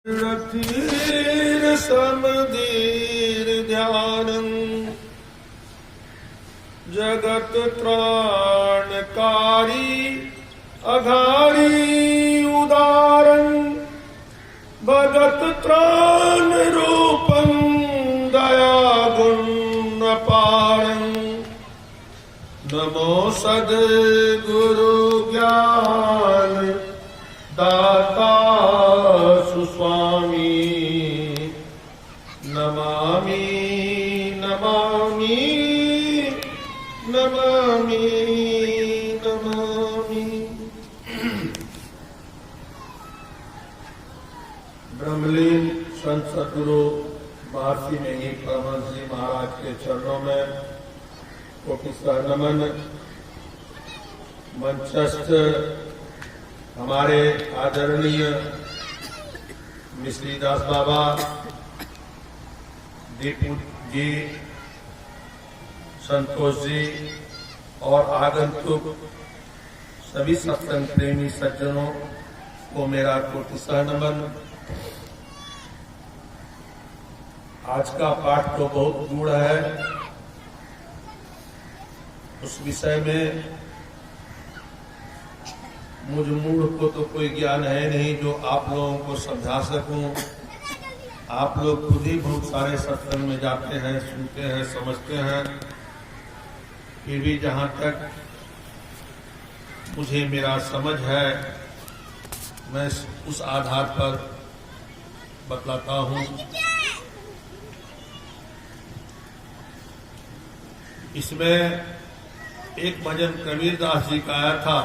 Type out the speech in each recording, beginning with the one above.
रथिर समधीर ध्यानं जगत त्राणकारी अघारी उदारं भगत त्राण रूपं दया गुण अपारं नमो सद्गुरु ज्ञान दाता सुस्वामी नमामि नमामि नमामि नमामि। ब्रह्मलीन संत सद्गुरु महर्षि नेगी परमहंस जी महाराज के चरणों में कोटि नमन। मंचस्थ हमारे आदरणीय मिश्री दास बाबा, दीपू जी, संतोष जी और आगंतुक सभी सत्संग प्रेमी सज्जनों को मेरा कोटि नमन। आज का पाठ तो बहुत गूढ़ है, उस विषय में मुझ मूढ़ को तो कोई ज्ञान है नहीं जो आप लोगों को समझा सकूं। आप लोग खुद ही बहुत सारे सत्संग में जाते हैं, सुनते हैं, समझते हैं। फिर भी जहां तक मुझे मेरा समझ है मैं उस आधार पर बतलाता हूं। इसमें एक भजन कबीरदास जी का आया था,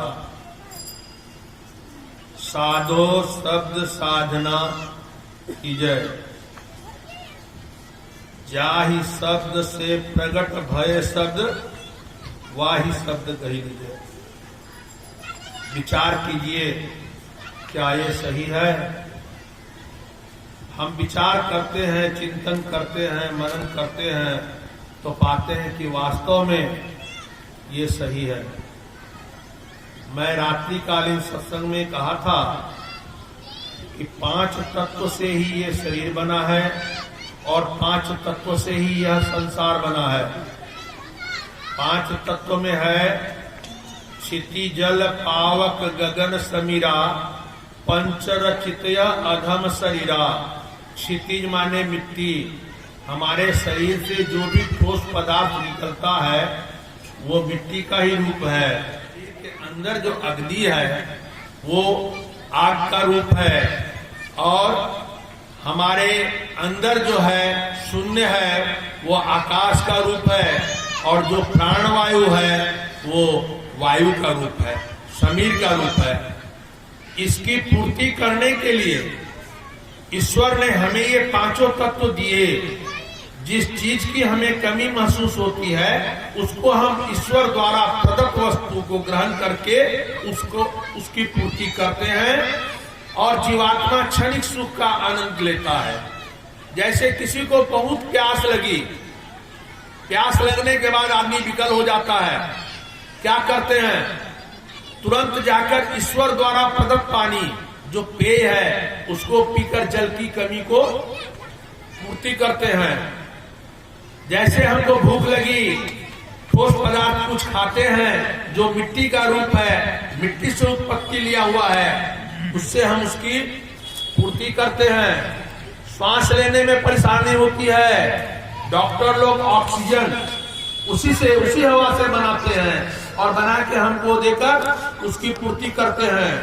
साधो शब्द साधना कीजय, जाहि शब्द से प्रगट भय शब्द वाही शब्द कही लीजिए। विचार कीजिए, क्या ये सही है? हम विचार करते हैं, चिंतन करते हैं, मनन करते हैं तो पाते हैं कि वास्तव में ये सही है। मैं रात्रिकालीन सत्संग में कहा था कि 5 तत्व से ही ये शरीर बना है और 5 तत्व से ही यह संसार बना है। 5 तत्व में है क्षिति जल पावक गगन समीरा, पंचरचितया अधम शरीरा। क्षितिज माने मिट्टी, हमारे शरीर से जो भी ठोस पदार्थ निकलता है वो मिट्टी का ही रूप है। अंदर जो अग्नि है वो आग का रूप है और हमारे अंदर जो है शून्य है वो आकाश का रूप है और जो प्राणवायु है वो वायु का रूप है, समीर का रूप है। इसकी पूर्ति करने के लिए ईश्वर ने हमें ये 5 तत्व दिए। जिस चीज की हमें कमी महसूस होती है उसको हम ईश्वर द्वारा प्रदत्त वस्तु को ग्रहण करके उसकी पूर्ति करते हैं और जीवात्मा क्षणिक सुख का आनंद लेता है। जैसे किसी को बहुत प्यास लगी, प्यास लगने के बाद आदमी विकल हो जाता है, क्या करते हैं? तुरंत जाकर ईश्वर द्वारा प्रदत्त पानी जो पेय है उसको पीकर जल की कमी को पूर्ति करते हैं। जैसे हमको भूख लगी, ठोस पदार्थ कुछ खाते हैं जो मिट्टी का रूप है, मिट्टी से उत्पत्ति लिया हुआ है, उससे हम उसकी पूर्ति करते हैं। श्वास लेने में परेशानी होती है, डॉक्टर लोग ऑक्सीजन उसी हवा से बनाते हैं और बना के हमको देकर उसकी पूर्ति करते हैं।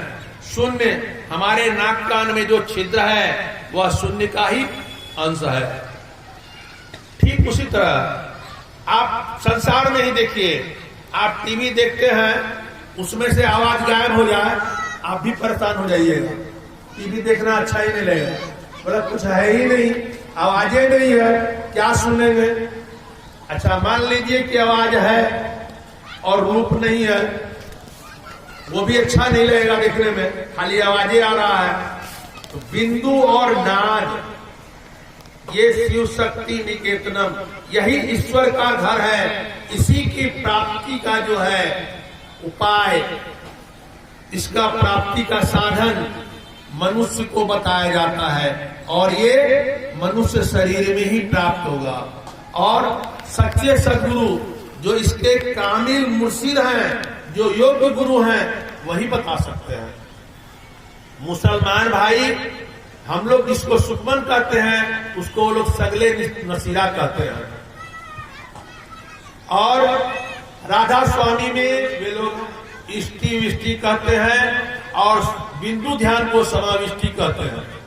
शून्य, हमारे नाक कान में जो छिद्र है वह शून्य का ही अंश है। ठीक उसी तरह आप संसार में ही देखिए, आप टीवी देखते हैं, उसमें से आवाज गायब हो जाए आप भी परेशान हो जाइएगा। टीवी देखना अच्छा ही नहीं लगेगा, बोला कुछ है ही नहीं, आवाजें नहीं है, क्या सुनेंगे। अच्छा मान लीजिए कि आवाज है और रूप नहीं है, वो भी अच्छा नहीं लगेगा देखने में, खाली आवाजें आ रहा है। तो बिंदु और नाद, ये शिव शक्ति निकेतनम, यही ईश्वर का घर है। इसी की प्राप्ति का जो है उपाय, इसका प्राप्ति का साधन मनुष्य को बताया जाता है और ये मनुष्य शरीर में ही प्राप्त होगा। और सच्चे सदगुरु जो इसके कामिल मुर्शिद हैं, जो योग्य गुरु हैं, वही बता सकते हैं। मुसलमान भाई, हम लोग जिसको सुखमन कहते हैं उसको वो लोग सगले नसीरा कहते हैं। और राधा स्वामी में वे लोग इष्टि विष्टि कहते हैं और बिंदु ध्यान को समाविष्टि कहते हैं।